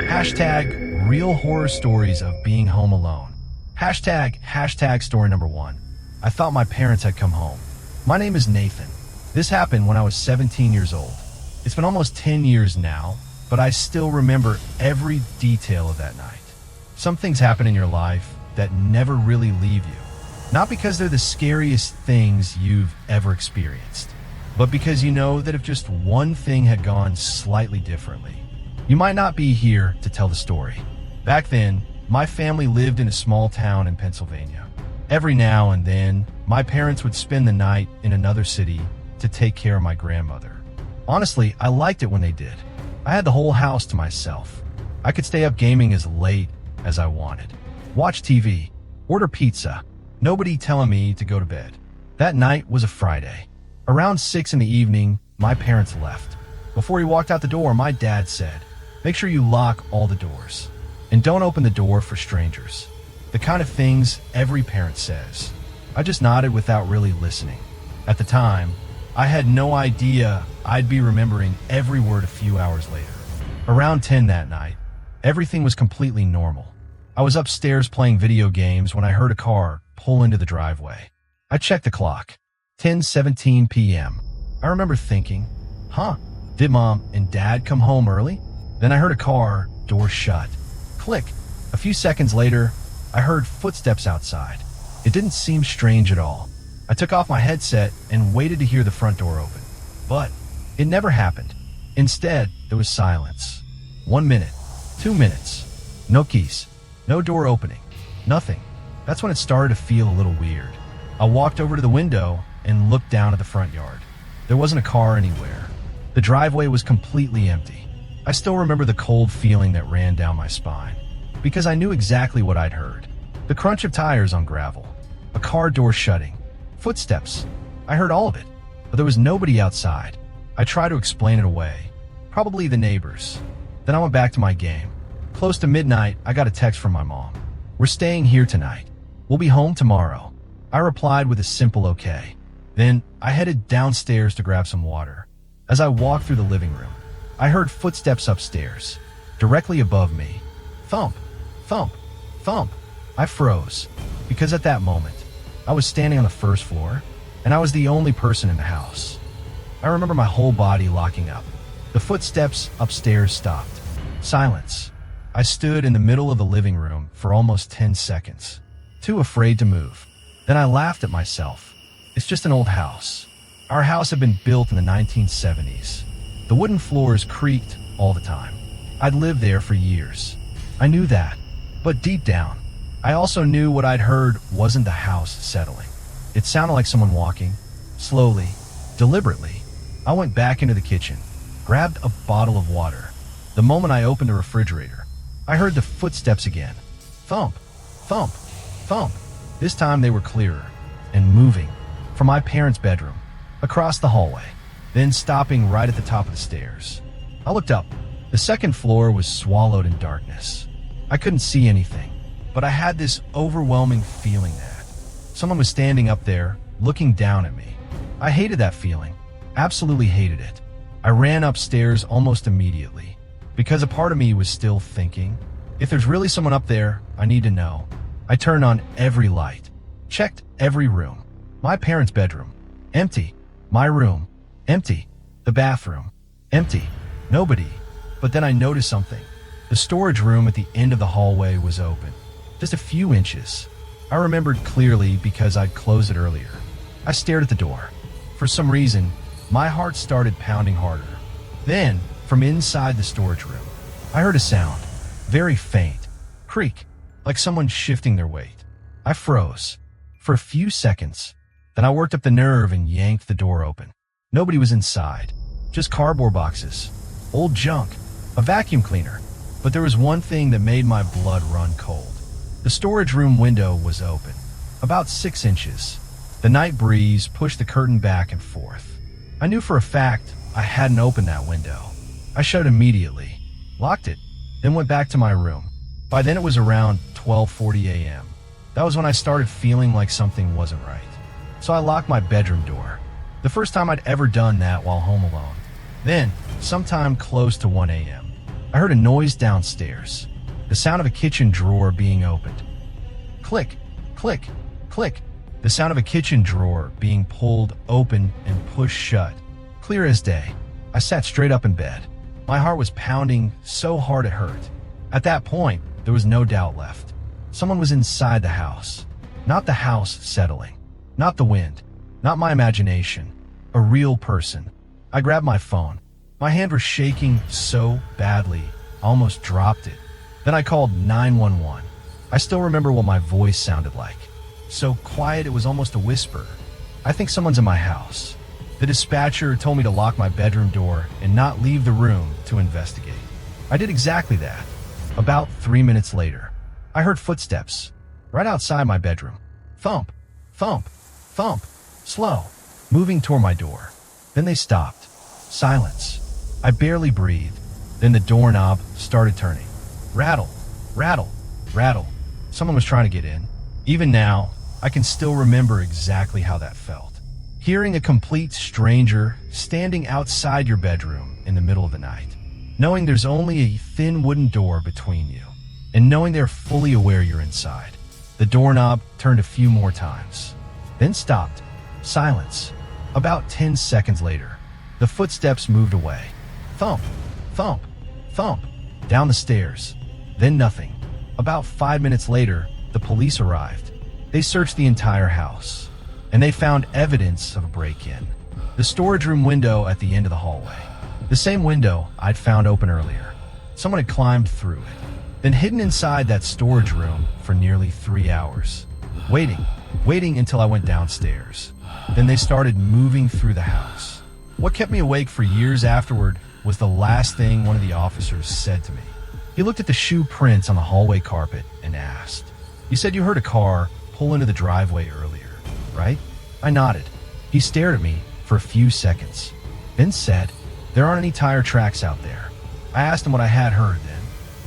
Hashtag real horror stories of being home alone. Hashtag story number 1. I thought my parents had come home. My name is Nathan. This happened when I was 17 years old. It's been almost 10 years now, but I still remember every detail of that night. Some things happen in your life that never really leave you. Not because they're the scariest things you've ever experienced, but because you know that if just one thing had gone slightly differently, you might not be here to tell the story. Back then, my family lived in a small town in Pennsylvania. Every now and then, my parents would spend the night in another city to take care of my grandmother. Honestly, I liked it when they did. I had the whole house to myself. I could stay up gaming as late as I wanted, watch TV, order pizza, nobody telling me to go to bed. That night was a Friday. Around 6 in the evening, my parents left. Before he walked out the door, my dad said, "Make sure you lock all the doors, and don't open the door for strangers." The kind of things every parent says. I just nodded without really listening. At the time, I had no idea I'd be remembering every word a few hours later. Around 10 that night, everything was completely normal. I was upstairs playing video games when I heard a car pull into the driveway. I checked the clock. 10:17 p.m. I remember thinking, did mom and dad come home early? Then I heard a car door shut. Click. A few seconds later, I heard footsteps outside. It didn't seem strange at all. I took off my headset and waited to hear the front door open. But it never happened. Instead, there was silence. 1 minute, 2 minutes, no keys, no door opening, nothing. That's when it started to feel a little weird. I walked over to the window and looked down at the front yard. There wasn't a car anywhere. The driveway was completely empty. I still remember the cold feeling that ran down my spine, because I knew exactly what I'd heard. The crunch of tires on gravel, a car door shutting, footsteps. I heard all of it, but there was nobody outside. I tried to explain it away. Probably the neighbors. Then I went back to my game. Close to midnight, I got a text from my mom. "We're staying here tonight. We'll be home tomorrow." I replied with a simple okay. Then I headed downstairs to grab some water. As I walked through the living room, I heard footsteps upstairs, directly above me. Thump, thump, thump. I froze, because at that moment, I was standing on the first floor, and I was the only person in the house. I remember my whole body locking up. The footsteps upstairs stopped. Silence. I stood in the middle of the living room for almost 10 seconds, too afraid to move. Then I laughed at myself. It's just an old house. Our house had been built in the 1970s. The wooden floors creaked all the time. I'd lived there for years. I knew that. But deep down, I also knew what I'd heard wasn't the house settling. It sounded like someone walking, slowly, deliberately. I went back into the kitchen, grabbed a bottle of water. The moment I opened the refrigerator, I heard the footsteps again. Thump, thump, thump. This time they were clearer and moving from my parents' bedroom, across the hallway, then stopping right at the top of the stairs. I looked up. The second floor was swallowed in darkness. I couldn't see anything, but I had this overwhelming feeling that someone was standing up there, looking down at me. I hated that feeling, absolutely hated it. I ran upstairs almost immediately, because a part of me was still thinking, if there's really someone up there, I need to know. I turned on every light, checked every room. My parents' bedroom, empty. My room, empty. The bathroom, empty. Nobody. But then I noticed something. The storage room at the end of the hallway was open, just a few inches. I remembered clearly because I'd closed it earlier. I stared at the door. For some reason, my heart started pounding harder. Then, from inside the storage room, I heard a sound, very faint, creak, like someone shifting their weight. I froze for a few seconds. Then I worked up the nerve and yanked the door open. Nobody was inside, just cardboard boxes, old junk, a vacuum cleaner. But there was one thing that made my blood run cold. The storage room window was open, about 6 inches. The night breeze pushed the curtain back and forth. I knew for a fact I hadn't opened that window. I shut it immediately, locked it, then went back to my room. By then it was around 12:40 a.m. That was when I started feeling like something wasn't right. So I locked my bedroom door. The first time I'd ever done that while home alone. Then, sometime close to 1 a.m., I heard a noise downstairs. The sound of a kitchen drawer being opened. Click, click, click. The sound of a kitchen drawer being pulled open and pushed shut. Clear as day. I sat straight up in bed. My heart was pounding so hard it hurt. At that point, there was no doubt left. Someone was inside the house. Not the house settling. Not the wind. Not my imagination. A real person. I grabbed my phone. My hand was shaking so badly, I almost dropped it. Then I called 911. I still remember what my voice sounded like. So quiet it was almost a whisper. I think someone's in my house. The dispatcher told me to lock my bedroom door and not leave the room to investigate. I did exactly that. About 3 minutes later, I heard footsteps right outside my bedroom. Thump, thump, thump, slow, moving toward my door. Then they stopped. Silence. I barely breathed. Then the doorknob started turning. Rattle, rattle, rattle. Someone was trying to get in. Even now, I can still remember exactly how that felt. Hearing a complete stranger standing outside your bedroom in the middle of the night. Knowing there's only a thin wooden door between you. And knowing they're fully aware you're inside. The doorknob turned a few more times. Then stopped. Silence. About 10 seconds later, the footsteps moved away. Thump, thump, thump. Down the stairs. Then nothing. About 5 minutes later, the police arrived. They searched the entire house, and they found evidence of a break-in. The storage room window at the end of the hallway. The same window I'd found open earlier. Someone had climbed through it, then hidden inside that storage room for nearly 3 hours. Waiting until I went downstairs. Then they started moving through the house. What kept me awake for years afterward was the last thing one of the officers said to me. He looked at the shoe prints on the hallway carpet and asked, "You said you heard a car pull into the driveway earlier, right?" I nodded. He stared at me for a few seconds, then said, "There aren't any tire tracks out there." I asked him what I had heard then.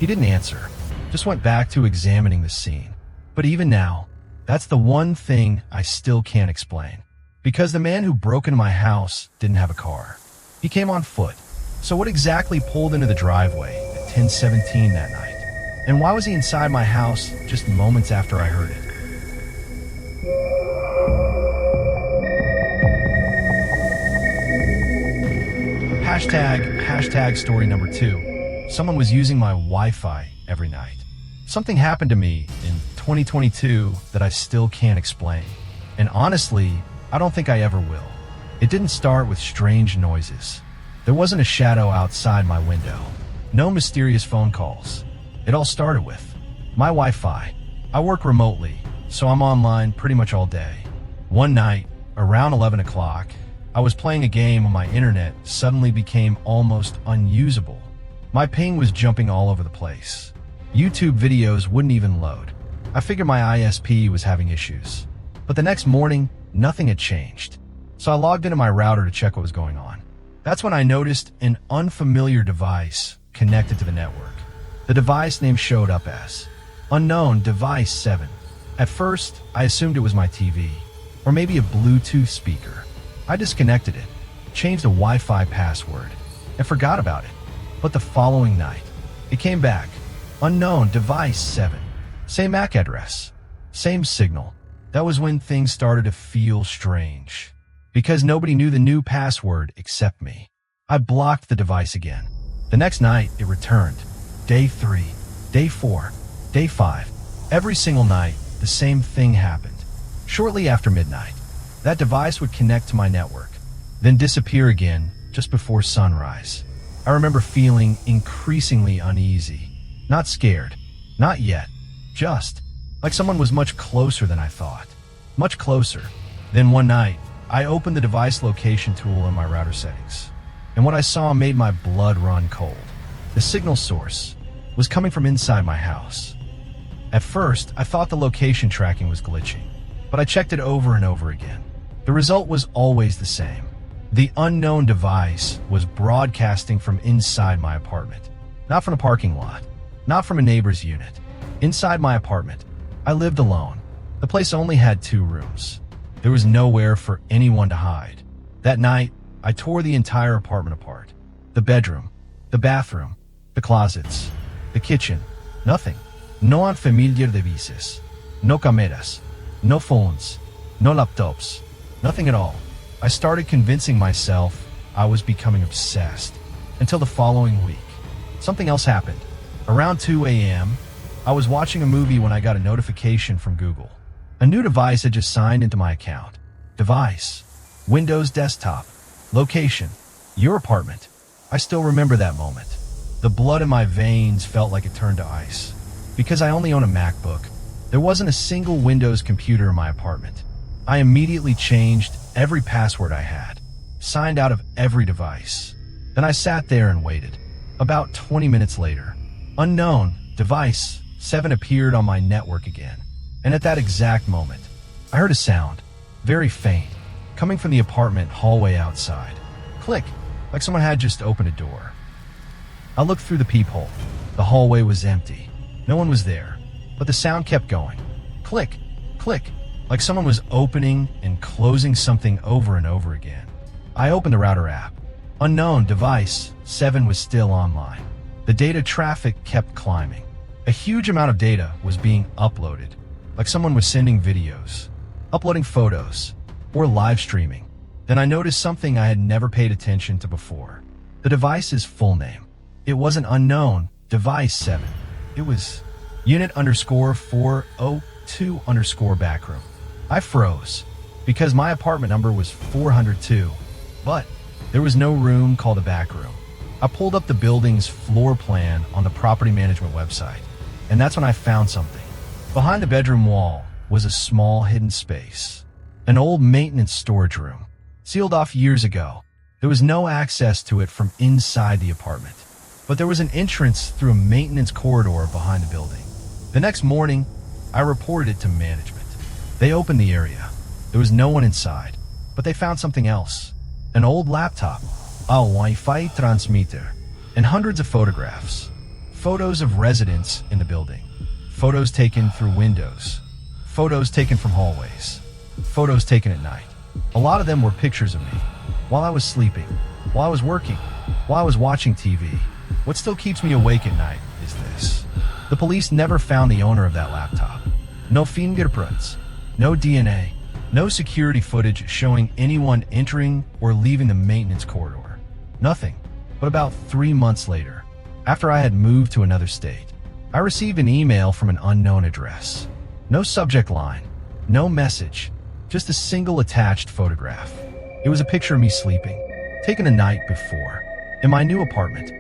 He didn't answer, just went back to examining the scene. But even now, that's the one thing I still can't explain. Because the man who broke into my house didn't have a car. He came on foot. So what exactly pulled into the driveway at 10:17 that night? And why was he inside my house just moments after I heard it? Hashtag story number 2. Someone was using my Wi-Fi every night. Something happened to me in 2022 that I still can't explain. And honestly, I don't think I ever will. It didn't start with strange noises. There wasn't a shadow outside my window. No mysterious phone calls. It all started with my Wi-Fi. I work remotely, so I'm online pretty much all day. One night, around 11 o'clock, I was playing a game and my internet suddenly became almost unusable. My ping was jumping all over the place. YouTube videos wouldn't even load. I figured my ISP was having issues. But the next morning, nothing had changed. So I logged into my router to check what was going on. That's when I noticed an unfamiliar device connected to the network. The device name showed up as Unknown Device 7. At first, I assumed it was my TV, or maybe a Bluetooth speaker. I disconnected it, changed the Wi-Fi password, and forgot about it. But the following night, it came back. Unknown Device 7. Same MAC address. Same signal. That was when things started to feel strange. Because nobody knew the new password except me. I blocked the device again. The next night, it returned. Day 3, Day 4, Day 5. Every single night, the same thing happened. Shortly after midnight, that device would connect to my network, then disappear again just before sunrise. I remember feeling increasingly uneasy. Not scared. Not yet. Just like someone was much closer than I thought. Much closer. Then one night, I opened the device location tool in my router settings, and what I saw made my blood run cold. The signal source was coming from inside my house. At first, I thought the location tracking was glitching, but I checked it over and over again. The result was always the same. The unknown device was broadcasting from inside my apartment, not from the parking lot, not from a neighbor's unit. Inside my apartment, I lived alone. The place only had 2 rooms. There was nowhere for anyone to hide. That night, I tore the entire apartment apart. The bedroom, the bathroom, the closets, the kitchen, nothing. No un familiar devices, no cameras, no phones, no laptops, nothing at all. I started convincing myself I was becoming obsessed until the following week. Something else happened. Around 2 a.m., I was watching a movie when I got a notification from Google. A new device had just signed into my account. Device, Windows desktop, location, your apartment. I still remember that moment. The blood in my veins felt like it turned to ice. Because I only own a MacBook, there wasn't a single Windows computer in my apartment. I immediately changed every password I had, signed out of every device. Then I sat there and waited. About 20 minutes later, unknown, device 7 appeared on my network again. And at that exact moment, I heard a sound, very faint, coming from the apartment hallway outside. Click, like someone had just opened a door. I looked through the peephole. The hallway was empty. No one was there, but the sound kept going. Click, click, like someone was opening and closing something over and over again. I opened the router app. Unknown, device 7 was still online. The data traffic kept climbing. A huge amount of data was being uploaded, like someone was sending videos, uploading photos, or live streaming. Then I noticed something I had never paid attention to before. The device's full name. It wasn't unknown, device 7. It was unit_402_backroom. I froze because my apartment number was 402, but there was no room called a back room. I pulled up the building's floor plan on the property management website, and that's when I found something. Behind the bedroom wall was a small hidden space, an old maintenance storage room, sealed off years ago. There was no access to it from inside the apartment, but there was an entrance through a maintenance corridor behind the building. The next morning, I reported it to management. They opened the area. There was no one inside, but they found something else. An old laptop, a Wi-Fi transmitter, and hundreds of photographs. Photos of residents in the building. Photos taken through windows. Photos taken from hallways. Photos taken at night. A lot of them were pictures of me. While I was sleeping, while I was working, while I was watching TV. What still keeps me awake at night is this. The police never found the owner of that laptop. No fingerprints, no DNA, no security footage showing anyone entering or leaving the maintenance corridor. Nothing. But about 3 months later, after I had moved to another state, I received an email from an unknown address. No subject line, no message, just a single attached photograph. It was a picture of me sleeping, taken a night before, in my new apartment.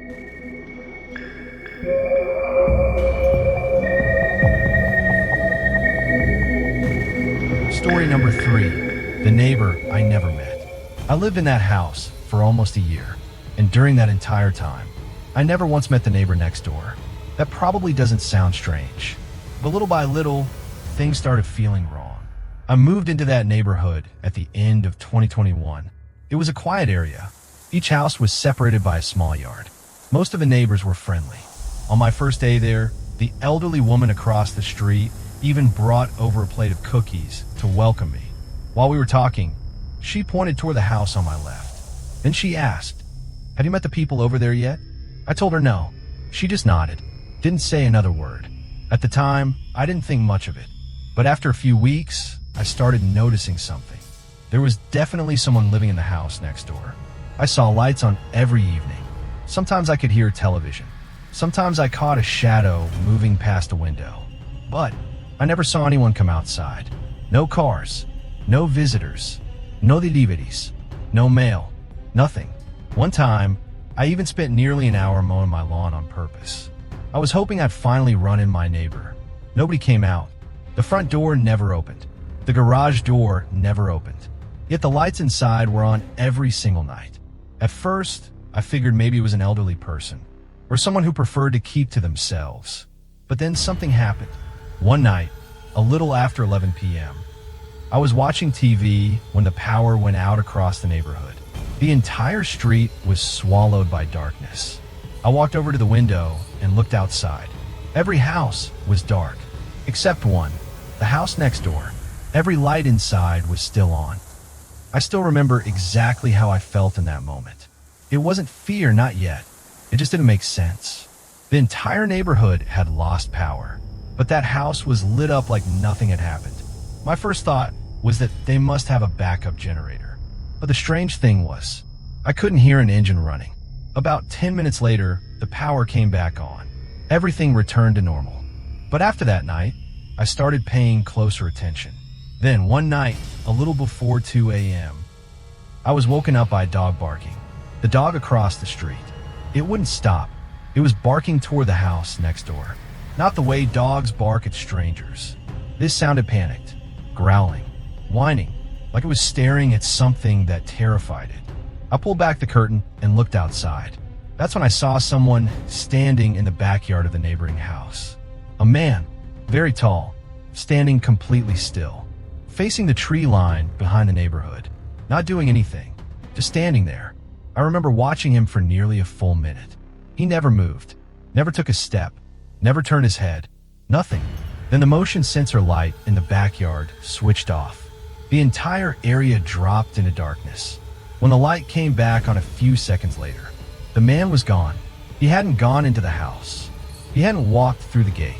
Story number 3, the neighbor I never met. I lived in that house for almost a year, and during that entire time, I never once met the neighbor next door. That probably doesn't sound strange, but little by little, things started feeling wrong. I moved into that neighborhood at the end of 2021. It was a quiet area. Each house was separated by a small yard. Most of the neighbors were friendly. On my first day there, the elderly woman across the street even brought over a plate of cookies to welcome me. While we were talking, she pointed toward the house on my left. Then she asked, "Have you met the people over there yet?" I told her no. She just nodded, didn't say another word. At the time, I didn't think much of it. But after a few weeks, I started noticing something. There was definitely someone living in the house next door. I saw lights on every evening. Sometimes I could hear television. Sometimes I caught a shadow moving past a window. But I never saw anyone come outside. No cars, no visitors, no deliveries, no mail, nothing. One time, I even spent nearly an hour mowing my lawn on purpose. I was hoping I'd finally run in my neighbor. Nobody came out. The front door never opened. The garage door never opened. Yet the lights inside were on every single night. At first, I figured maybe it was an elderly person, or someone who preferred to keep to themselves. But then something happened. One night, a little after 11 p.m., I was watching TV when the power went out across the neighborhood. The entire street was swallowed by darkness. I walked over to the window and looked outside. Every house was dark, except one, the house next door. Every light inside was still on. I still remember exactly how I felt in that moment. It wasn't fear, not yet. It just didn't make sense. The entire neighborhood had lost power, but that house was lit up like nothing had happened. My first thought was that they must have a backup generator. But the strange thing was, I couldn't hear an engine running. About 10 minutes later, the power came back on. Everything returned to normal. But after that night, I started paying closer attention. Then one night, a little before 2 a.m., I was woken up by a dog barking. The dog across the street. It wouldn't stop. It was barking toward the house next door. Not the way dogs bark at strangers. This sounded panicked, growling, whining, like it was staring at something that terrified it. I pulled back the curtain and looked outside. That's when I saw someone standing in the backyard of the neighboring house. A man, very tall, standing completely still, facing the tree line behind the neighborhood, not doing anything, just standing there. I remember watching him for nearly a full minute. He never moved, never took a step, never turned his head, nothing. Then the motion sensor light in the backyard switched off. The entire area dropped into darkness. When the light came back on a few seconds later, the man was gone. He hadn't gone into the house. He hadn't walked through the gate.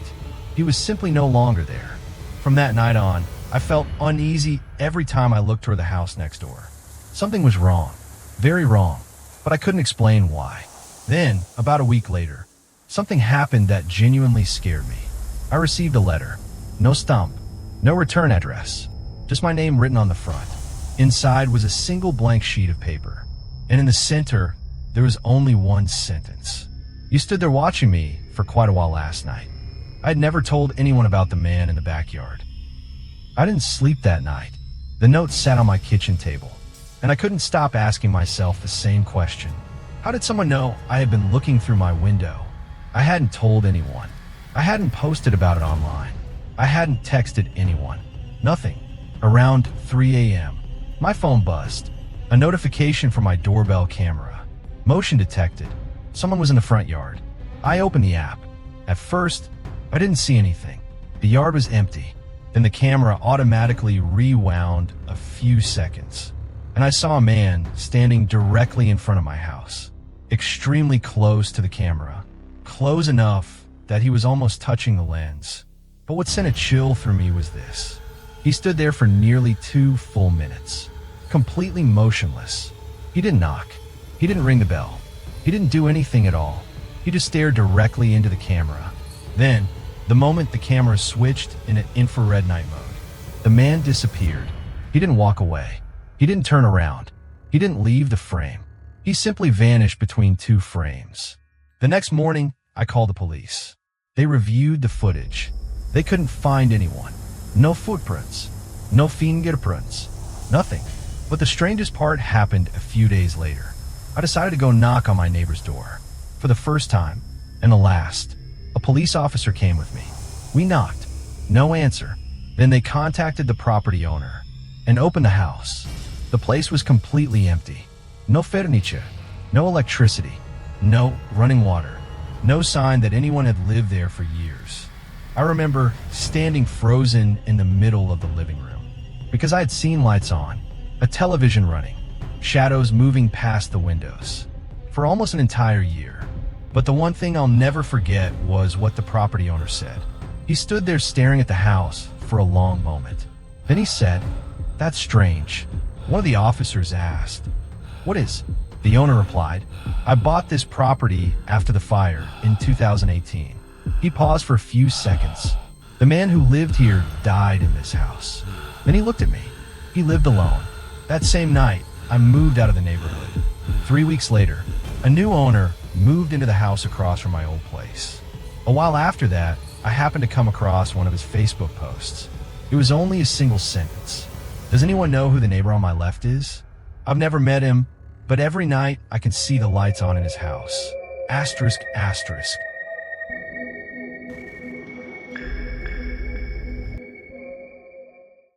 He was simply no longer there. From that night on, I felt uneasy every time I looked toward the house next door. Something was wrong, very wrong, but I couldn't explain why. Then, about a week later, something happened that genuinely scared me. I received a letter. No stamp, no return address, just my name written on the front. Inside was a single blank sheet of paper, and in the center, there was only one sentence. You stood there watching me for quite a while last night. I had never told anyone about the man in the backyard. I didn't sleep that night. The note sat on my kitchen table, and I couldn't stop asking myself the same question. How did someone know I had been looking through my window? I hadn't told anyone. I hadn't posted about it online. I hadn't texted anyone. Nothing. Around 3 a.m., my phone buzzed. A notification from my doorbell camera. Motion detected. Someone was in the front yard. I opened the app. At first, I didn't see anything. The yard was empty. Then the camera automatically rewound a few seconds, and I saw a man standing directly in front of my house, extremely close to the camera, close enough that he was almost touching the lens. But what sent a chill through me was this. He stood there for nearly 2 full minutes, completely motionless. He didn't knock. He didn't ring the bell. He didn't do anything at all. He just stared directly into the camera. Then, the moment the camera switched into infrared night mode, the man disappeared. He didn't walk away. He didn't turn around. He didn't leave the frame. He simply vanished between 2 frames. The next morning, I called the police. They reviewed the footage. They couldn't find anyone. No footprints. No fingerprints. Nothing. But the strangest part happened a few days later. I decided to go knock on my neighbor's door. For the first time, and the last, a police officer came with me. We knocked. No answer. Then they contacted the property owner and opened the house. The place was completely empty. No furniture, no electricity, no running water, no sign that anyone had lived there for years. I remember standing frozen in the middle of the living room because I had seen lights on, a television running, shadows moving past the windows for almost an entire year. But the one thing I'll never forget was what the property owner said. He stood there staring at the house for a long moment. Then he said, "That's strange." One of the officers asked, "What is?" The owner replied, "I bought this property after the fire in 2018. He paused for a few seconds. "The man who lived here died in this house." Then he looked at me. He lived alone. That same night, I moved out of the neighborhood. 3 weeks later, a new owner moved into the house across from my old place. A while after that, I happened to come across one of his Facebook posts. It was only a single sentence. "Does anyone know who the neighbor on my left is? I've never met him, but every night I can see the lights on in his house. Asterisk, asterisk.